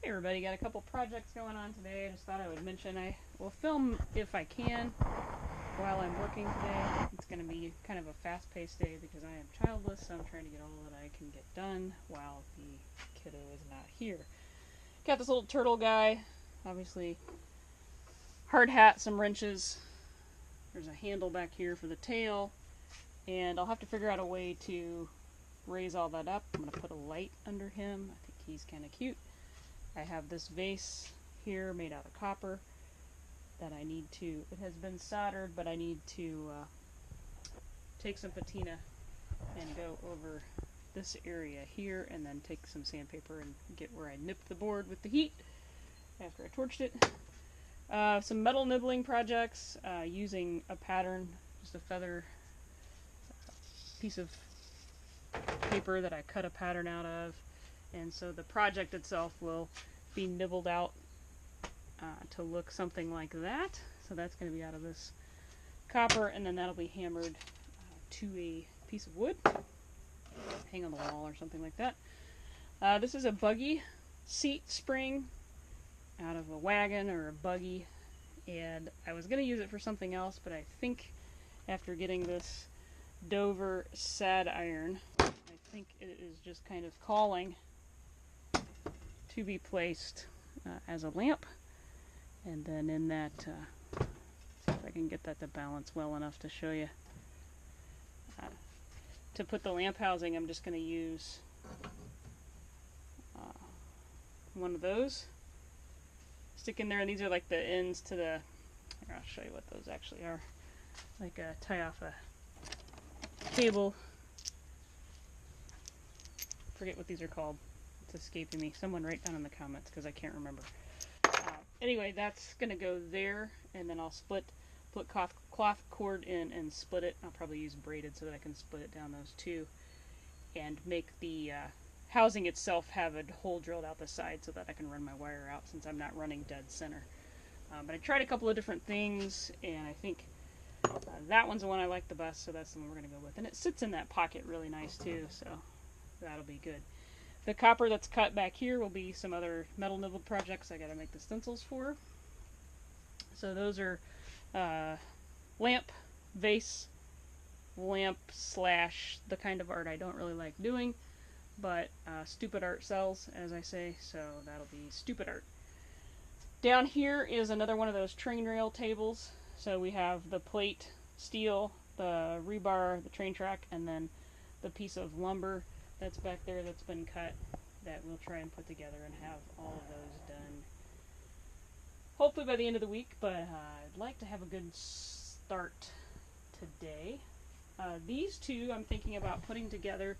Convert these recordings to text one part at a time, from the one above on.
Hey everybody, got a couple projects going on today. I just thought I would mention I will film if I can while I'm working today. It's going to be kind of a fast-paced day because I am childless, so I'm trying to get all that I can get done while the kiddo is not here. Got this little turtle guy, obviously hard hat, some wrenches. There's a handle back here for the tail, and I'll have to figure out a way to raise all that up. I'm going to put a light under him. I think he's kind of cute. I have this vase here made out of copper that I need to, it has been soldered, but I need to take some patina and go over this area here and then take some sandpaper and get where I nipped the board with the heat after I torched it. Some metal nibbling projects using a pattern, just a feather piece of paper that I cut a pattern out of. And so the project itself will be nibbled out to look something like that. So that's going to be out of this copper, and then that'll be hammered to a piece of wood, hang on the wall or something like that. This is a buggy seat spring out of a wagon or a buggy, and I was going to use it for something else, but I think after getting this Dover sad iron, I think it is just kind of calling to be placed as a lamp, and then in that, see if I can get that to balance well enough to show you. To put the lamp housing, I'm just going to use one of those. Stick in there, and these are like the ends to the, here, I'll show you what those actually are. Like tie off a cable. Forget what these are called. It's escaping me. Someone write down in the comments because I can't remember. Anyway, that's going to go there, and then I'll put cloth cord in and split it. I'll probably use braided so that I can split it down those two, and make the housing itself have a hole drilled out the side so that I can run my wire out since I'm not running dead center. But I tried a couple of different things, and I think that one's the one I like the best, so that's the one we're going to go with. And it sits in that pocket really nice too, so that'll be good. The copper that's cut back here will be some other metal nibbled projects I got to make the stencils for. So those are lamp, vase, lamp slash the kind of art I don't really like doing, but stupid art sells, as I say, so that'll be stupid art. Down here is another one of those train rail tables. So we have the plate, steel, the rebar, the train track, and then the piece of lumber that's back there that's been cut that we'll try and put together and have all of those done hopefully by the end of the week, but I'd like to have a good start today. These two I'm thinking about putting together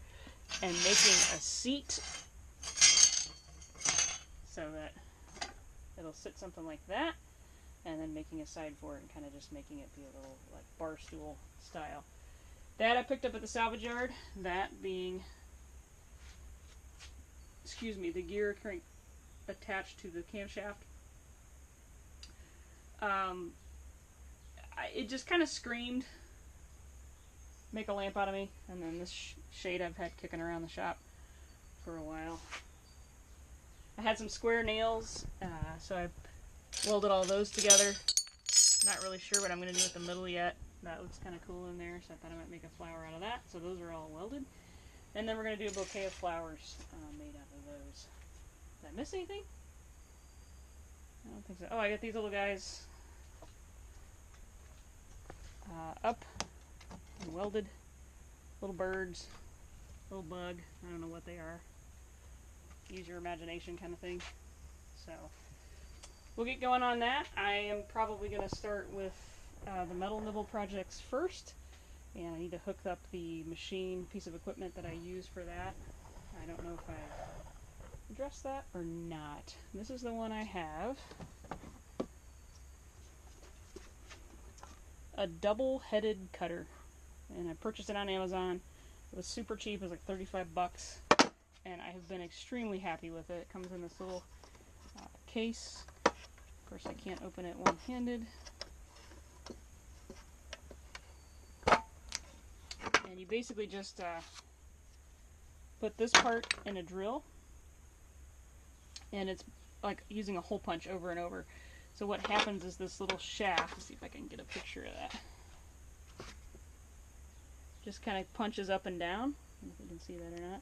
and making a seat so that it'll sit something like that, and then making a side for it and kind of just making it be a little like bar stool style. That I picked up at the salvage yard, that being, excuse me, the gear crank attached to the camshaft. It just kind of screamed, make a lamp out of me, and then this shade I've had kicking around the shop for a while. I had some square nails, so I welded all those together. Not really sure what I'm going to do with the middle yet. That looks kind of cool in there, so I thought I might make a flower out of that. So those are all welded. And then we're going to do a bouquet of flowers made out of those. Did I miss anything? I don't think so. Oh, I got these little guys up and welded. Little birds, little bug. I don't know what they are. Use your imagination kind of thing. So we'll get going on that. I am probably going to start with the metal nibble projects first, and I need to hook up the machine piece of equipment that I use for that. I don't know if I've addressed that or not. This is the one I have. A double-headed cutter, and I purchased it on Amazon. It was super cheap. It was like 35 bucks, and I have been extremely happy with it. It comes in this little case. Of course, I can't open it one-handed. And you basically just put this part in a drill, and it's like using a hole punch over and over. So what happens is this little shaft, let's see if I can get a picture of that, just kind of punches up and down. I don't know if you can see that or not.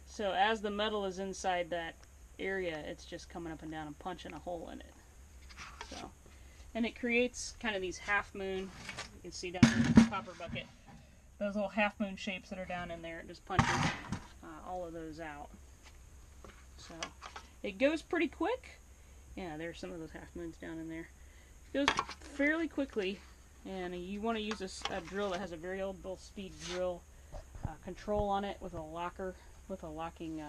So as the metal is inside that area, it's just coming up and down and punching a hole in it. So, and it creates kind of these half moon, you can see down in the copper bucket, those little half moon shapes that are down in there. It just punches all of those out. So it goes pretty quick. Yeah, there's some of those half moons down in there. It goes fairly quickly, and you want to use a drill that has a very old Bill Speed drill control on it with a locker, with a locking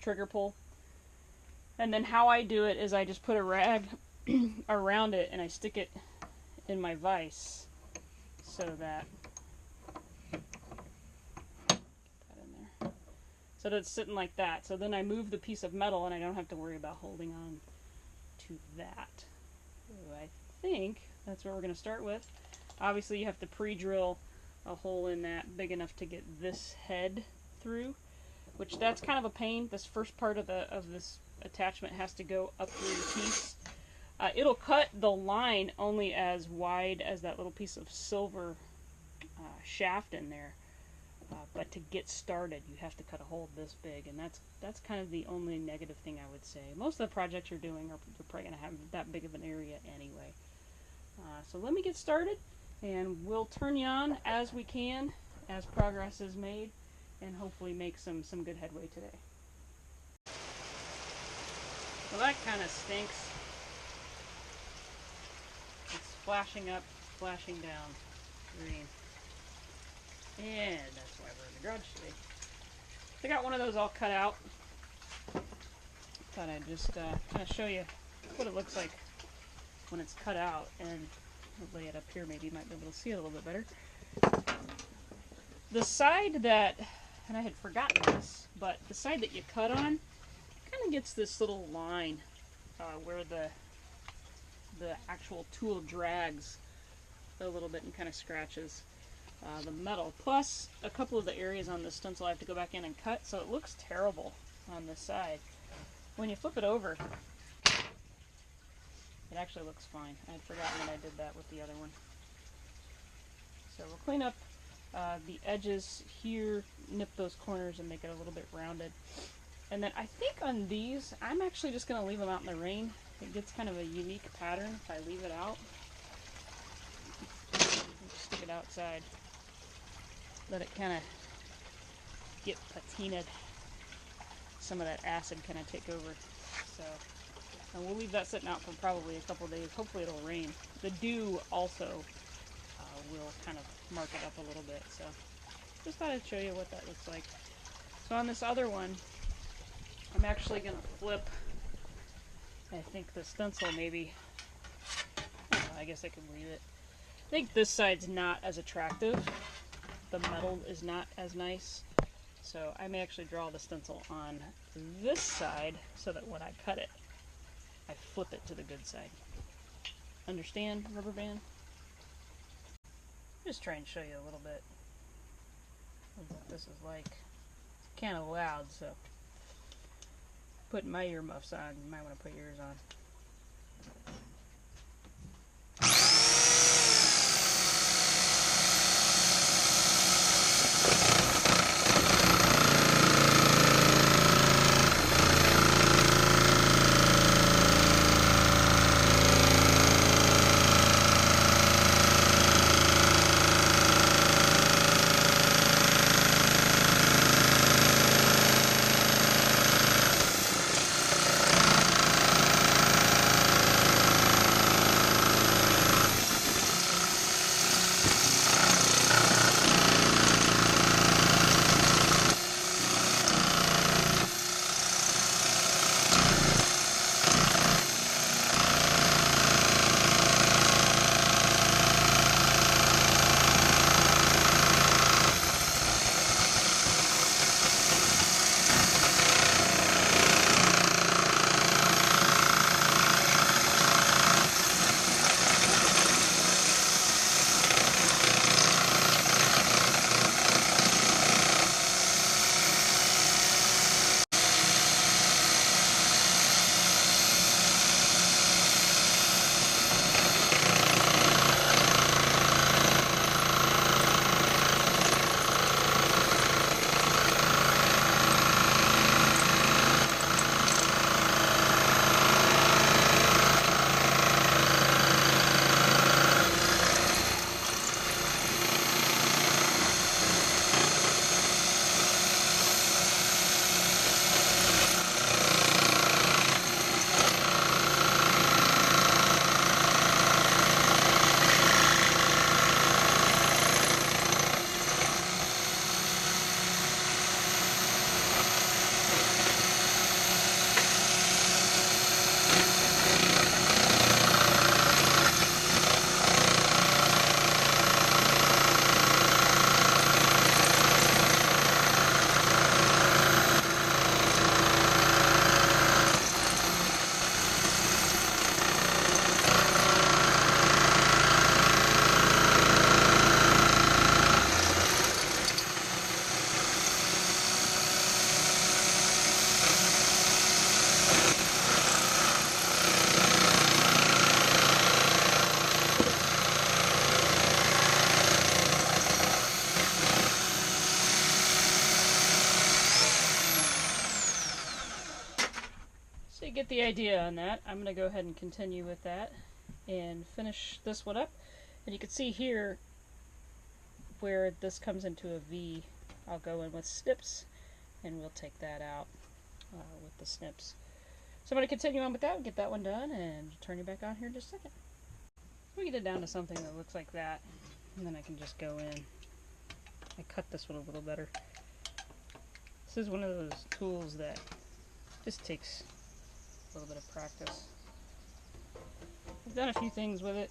trigger pull. And then how I do it is I just put a rag around it and I stick it in my vise so that it's sitting like that. So then I move the piece of metal and I don't have to worry about holding on to that. So I think that's what we're going to start with. Obviously you have to pre-drill a hole in that big enough to get this head through, which that's kind of a pain. This first part of this attachment has to go up through the piece. It'll cut the line only as wide as that little piece of silver shaft in there. But to get started, you have to cut a hole this big, and that's kind of the only negative thing I would say. Most of the projects you're doing you're probably going to have that big of an area anyway. So let me get started, and we'll turn you on as we can, as progress is made, and hopefully make some good headway today. Well, that kind of stinks. It's flashing up, flashing down, green. And that's why we're in the garage today. I got one of those all cut out. Thought I'd just kind of show you what it looks like when it's cut out, and I'll lay it up here. Maybe you might be able to see it a little bit better. The side that, and I had forgotten this, but the side that you cut on kind of gets this little line where the actual tool drags a little bit and kind of scratches the metal. Plus, a couple of the areas on this stencil I have to go back in and cut, so it looks terrible on this side. When you flip it over, it actually looks fine. I had forgotten that I did that with the other one. So we'll clean up the edges here, nip those corners and make it a little bit rounded. And then I think on these, I'm actually just going to leave them out in the rain. It gets kind of a unique pattern if I leave it out. Stick it outside. Let it kind of get patinaed. Some of that acid kind of take over. So, and we'll leave that sitting out for probably a couple days. Hopefully it'll rain. The dew also will kind of mark it up a little bit. So, just thought I'd show you what that looks like. So on this other one, I'm actually going to flip, I think the stencil maybe, I guess I could leave it. I think this side's not as attractive. The metal is not as nice. So I may actually draw the stencil on this side so that when I cut it, I flip it to the good side. Understand, rubber band? Just try and show you a little bit of what this is like. It's kind of loud, so putting my earmuffs on, you might want to put yours on. you get the idea on that. I'm going to go ahead and continue with that and finish this one up. And you can see here where this comes into a V, I'll go in with snips and we'll take that out with the snips. So I'm going to continue on with that, get that one done, and turn you back on here in just a second. We get it down to something that looks like that, and then I can just go in. I cut this one a little better. This is one of those tools that just takes a little bit of practice. I've done a few things with it,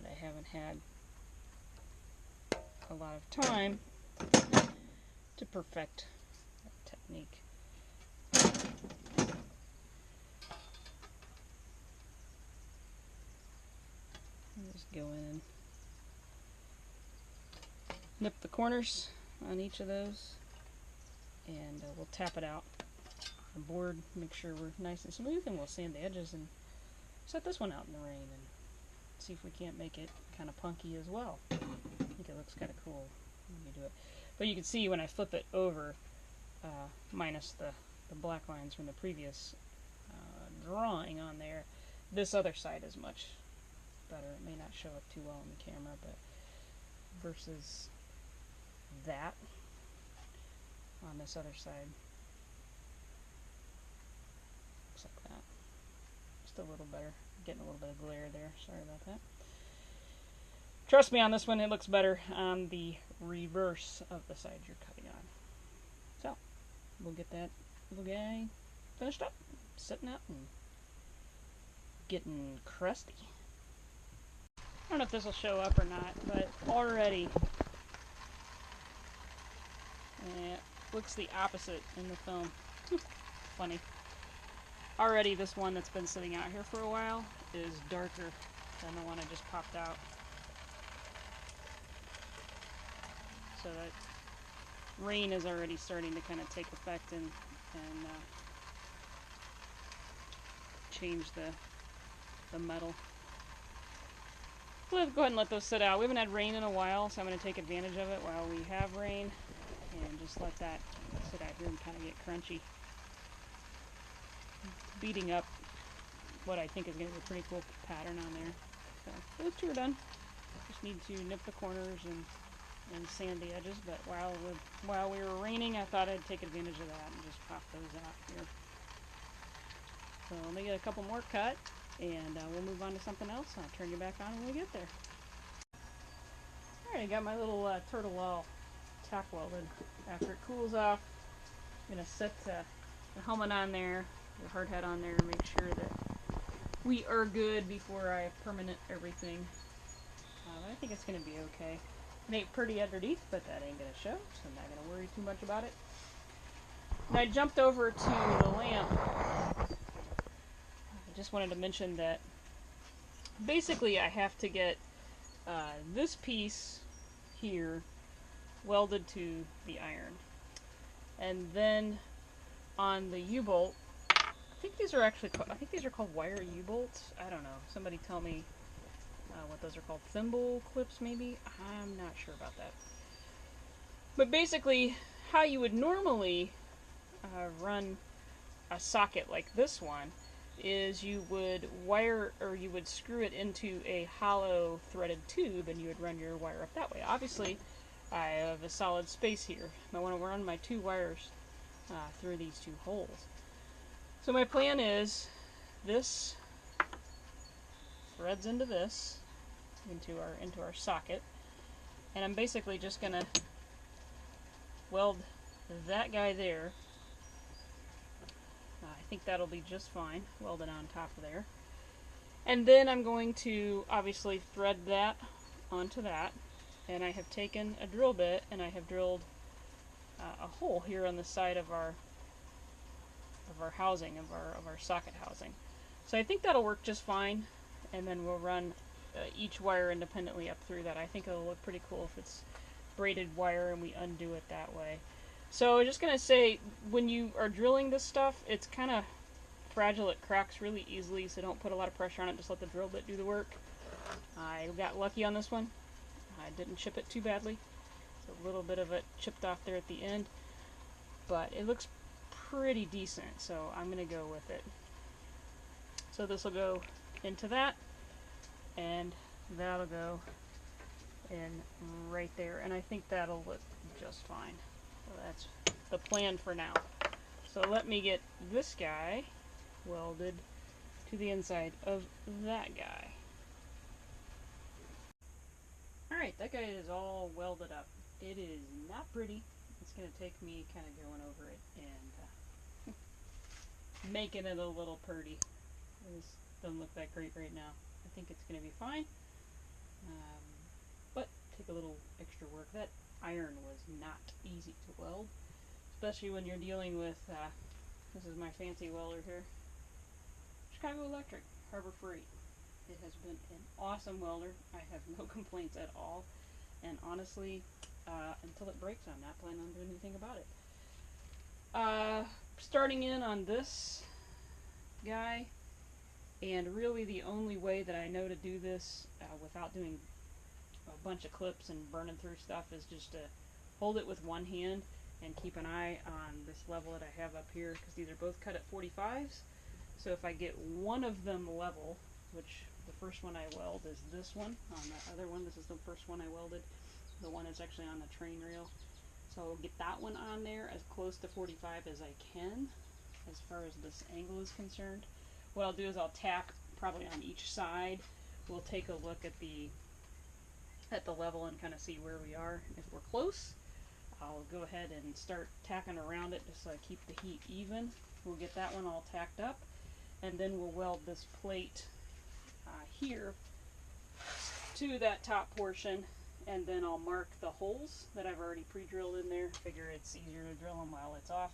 but I haven't had a lot of time to perfect that technique. Just go in and nip the corners on each of those, and we'll tap it out on the board, make sure we're nice and smooth, and we'll sand the edges and set this one out in the rain and see if we can't make it kind of punky as well. I think it looks kind of cool when you do it. But you can see when I flip it over, minus the black lines from the previous drawing on there, this other side is much better. It may not show up too well on the camera, but versus that on this other side, looks like that. Just a little better. Getting a little bit of glare there. Sorry about that. Trust me on this one, it looks better on the reverse of the side you're cutting on. So, we'll get that little guy finished up, sitting out and getting crusty. I don't know if this will show up or not, but already it looks the opposite in the film. Funny. Already this one that's been sitting out here for a while is darker than the one I just popped out. So that rain is already starting to kind of take effect and change the metal. We'll go ahead and let those sit out. We haven't had rain in a while, so I'm going to take advantage of it while we have rain and just let that sit out here and kind of get crunchy. Beating up what I think is going to be a pretty cool pattern on there. So those two are done. Just need to nip the corners and sand the edges, but while we were raining, I thought I'd take advantage of that and just pop those out here. So let me get a couple more cut, and we'll move on to something else. I'll turn you back on when we get there. Alright, I got my little turtle wall tack welded. After it cools off, I'm going to set the helmet on there, the hard hat on there, and make sure that we are good before I permanent everything. I think it's going to be okay. It ain't pretty underneath, but that ain't going to show, so I'm not going to worry too much about it. And I jumped over to the lamp. I just wanted to mention that basically I have to get this piece here welded to the iron. And then on the U-bolt, I think these are called wire U-bolts. I don't know. Somebody tell me what those are called. Thimble clips, maybe? I'm not sure about that. But basically, how you would normally run a socket like this one is you would screw it into a hollow threaded tube, and you would run your wire up that way. Obviously, I have a solid space here. I want to run my two wires through these two holes. So my plan is this threads into this, into our socket, and I'm basically just gonna weld that guy there. I think that'll be just fine, weld it on top of there. And then I'm going to obviously thread that onto that, and I have taken a drill bit and I have drilled a hole here on the side of our housing, of our socket housing. So I think that'll work just fine, and then we'll run each wire independently up through that. I think it'll look pretty cool if it's braided wire and we undo it that way. So I'm just going to say, when you are drilling this stuff, it's kind of fragile. It cracks really easily, so don't put a lot of pressure on it. Just let the drill bit do the work. I got lucky on this one. I didn't chip it too badly. A little bit of it chipped off there at the end, but it looks pretty decent, so I'm going to go with it. So this will go into that, and that'll go in right there, and I think that'll look just fine. So that's the plan for now. So let me get this guy welded to the inside of that guy. Alright, that guy is all welded up. It is not pretty. It's going to take me kind of going over it and making it a little pretty. This doesn't look that great right now. I think it's going to be fine. But take a little extra work. That iron was not easy to weld, especially when you're dealing with, this is my fancy welder here, Chicago Electric, Harbor Freight. It has been an awesome welder. I have no complaints at all, and honestly, until it breaks, I'm not planning on doing anything about it. Starting in on this guy, and really the only way that I know to do this without doing a bunch of clips and burning through stuff is just to hold it with one hand and keep an eye on this level that I have up here, because these are both cut at 45s. So if I get one of them level, which the first one I weld is this one, on the other one, this is the first one I welded, the one that's actually on the train rail. So I'll get that one on there as close to 45 as I can, as far as this angle is concerned. What I'll do is I'll tack probably on each side. We'll take a look at the level and kind of see where we are. If we're close, I'll go ahead and start tacking around it just so I keep the heat even. We'll get that one all tacked up, and then we'll weld this plate here to that top portion, and then I'll mark the holes that I've already pre-drilled in there. Figure it's easier to drill them while it's off.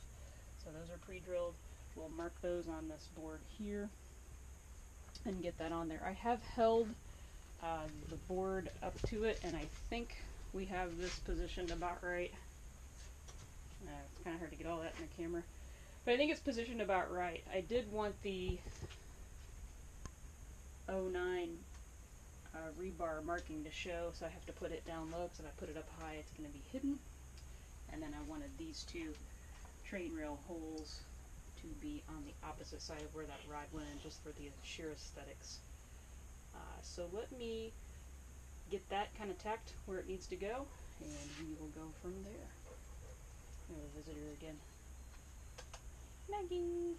So those are pre-drilled. We'll mark those on this board here and get that on there. I have held the board up to it, and I think we have this positioned about right. It's kind of hard to get all that in the camera, but I think it's positioned about right. I did want the 09 rebar marking to show, so I have to put it down low, because if I put it up high it's going to be hidden. And then I wanted these two train rail holes to be on the opposite side of where that rod went in, just for the sheer aesthetics. So let me get that kind of tacked where it needs to go, and we will go from there. There's a visitor again. Maggie!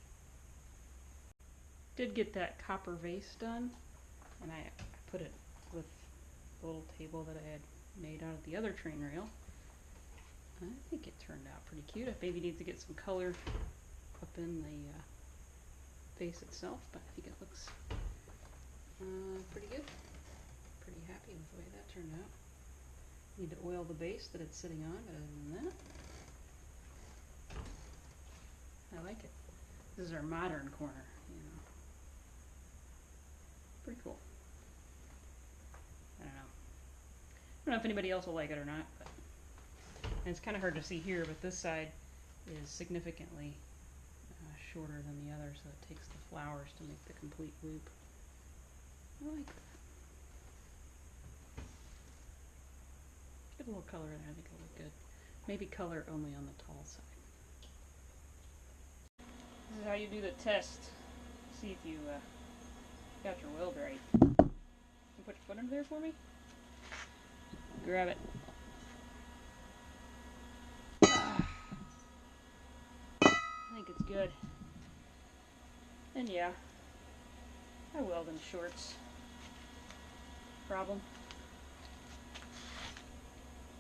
Did get that copper vase done, and I put it with the little table that I had made out of the other train rail. I think it turned out pretty cute. I maybe need to get some color up in the vase itself, but I think it looks pretty good. Pretty happy with the way that turned out. Need to oil the base that it's sitting on, but other than that, I like it. This is our modern corner, you know. Pretty cool. I don't know if anybody else will like it or not, but and it's kind of hard to see here, but this side is significantly shorter than the other, so it takes the flowers to make the complete loop. I like that. Get a little color in there, I think it'll look good. Maybe color only on the tall side. This is how you do the test. See if you got your weld right. You put your foot under there for me? Grab it. I think it's good. And yeah, I weld in shorts. Problem.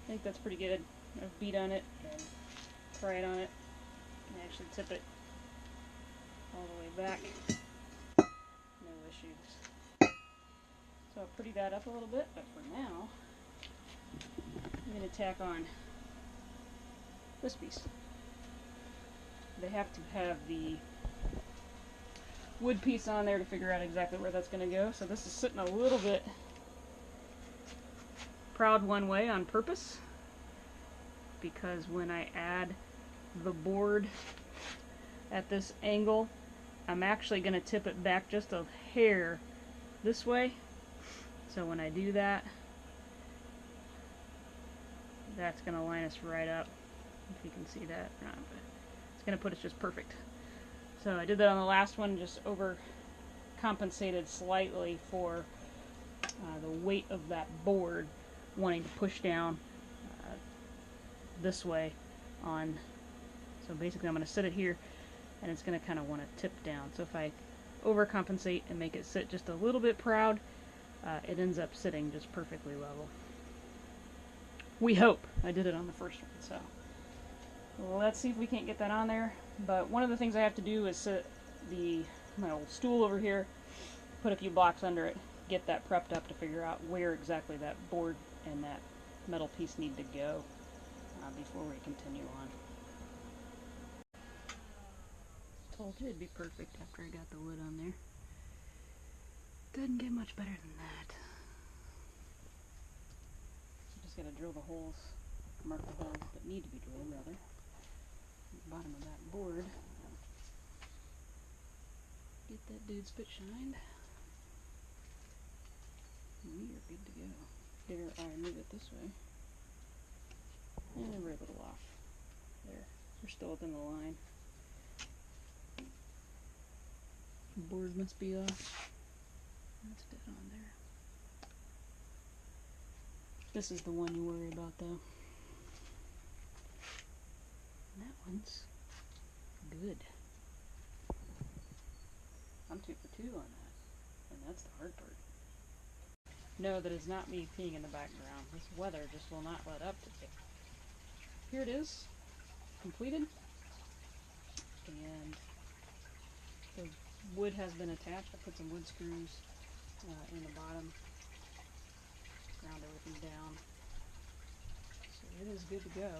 I think that's pretty good. I've beat on it and pry it on it and actually tip it all the way back. No issues. So I'll pretty that up a little bit, but for now, I'm going to tack on this piece. They have to have the wood piece on there to figure out exactly where that's going to go. So this is sitting a little bit proud one way on purpose, because when I add the board at this angle, I'm actually going to tip it back just a hair this way. So when I do that, that's going to line us right up. If you can see that or not, but it's going to put it just perfect. So I did that on the last one, just overcompensated slightly for the weight of that board wanting to push down this way on. So basically I'm going to sit it here and it's going to kind of want to tip down. So if I overcompensate and make it sit just a little bit proud, it ends up sitting just perfectly level. We hope. I did it on the first one, so let's see if we can't get that on there. But one of the things I have to do is sit my old stool over here, put a few blocks under it, get that prepped up to figure out where exactly that board and that metal piece need to go before we continue on. Told you it'd be perfect after I got the wood on there. Couldn't get much better than that. So just gotta drill the holes, mark the holes that need to be drilled rather, at the bottom of that board. Get that dude spit shined. We are good to go. Dare I move it this way? And we're a little off. There. We're still within the line. Board must be off. That's dead on there. This is the one you worry about though. And that one's good. I'm 2 for 2 on that. And that's the hard part. No, that is not me peeing in the background. This weather just will not let up today. Here it is, completed. And the wood has been attached. I put some wood screws in the bottom, ground everything down. So it is good to go.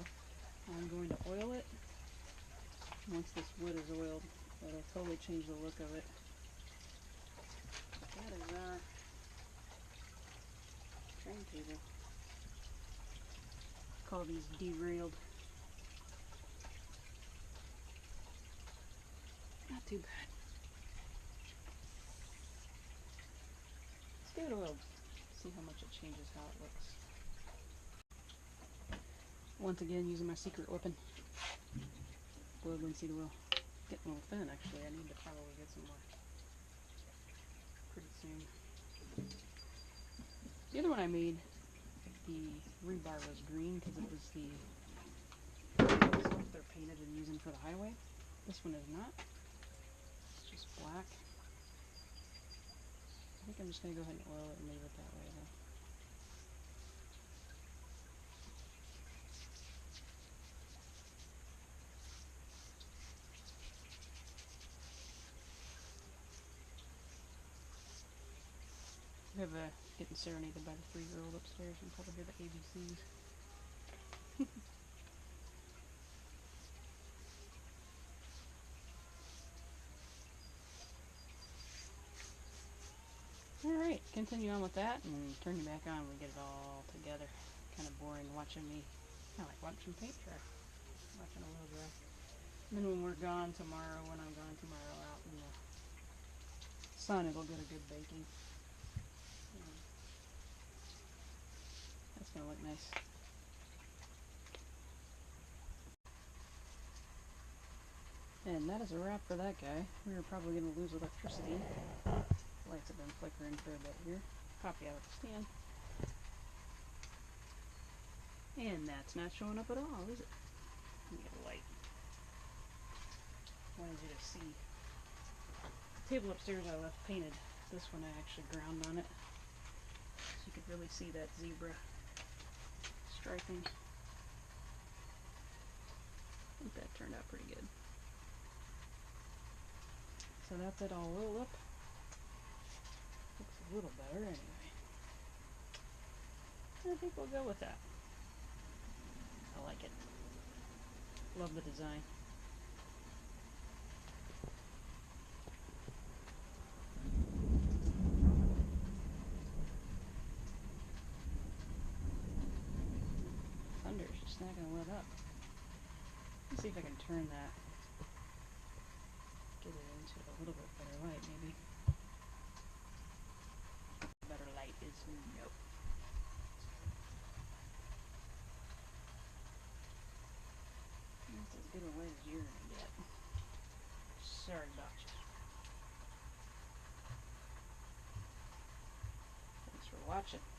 I'm going to oil it. Once this wood is oiled, it'll totally change the look of it. That is our train table. Call these derailed. Not too bad. Let's give it a little, see how much it changes how it looks. Once again, using my secret weapon. Boiled linseed oil. Getting a little thin actually. I need to probably get some more pretty soon. The other one I made, the rebar was green because it was the stuff they're painted and using for the highway. This one is not. It's just black. I think I'm just going to go ahead and oil it and leave it that way though. We have getting serenaded by the 3-year-old upstairs. You can probably hear the ABCs. Alright, continue on with that and turn you back on when we get it all together. Kind of boring watching me, kind of like watching paint dry. Watching a little dry. And then when we're gone tomorrow, when I'm gone tomorrow out in the sun, it'll get a good baking. That's going to look nice. And that is a wrap for that guy. We are probably going to lose electricity. Lights have been flickering for a bit here. Copy out of the stand. And that's not showing up at all, is it? Let me get a light. I wanted you to see. The table upstairs I left painted. This one I actually ground on it. So you could really see that zebra striping. I think that turned out pretty good. So that's it all rolled up. Looks a little better anyway. I think we'll go with that. I like it. Love the design. Thunder's just not going to let up. Let's see if I can turn that. Get it into a little bit better light maybe. Better light is nope. That's as good a light as you're going to get. watching.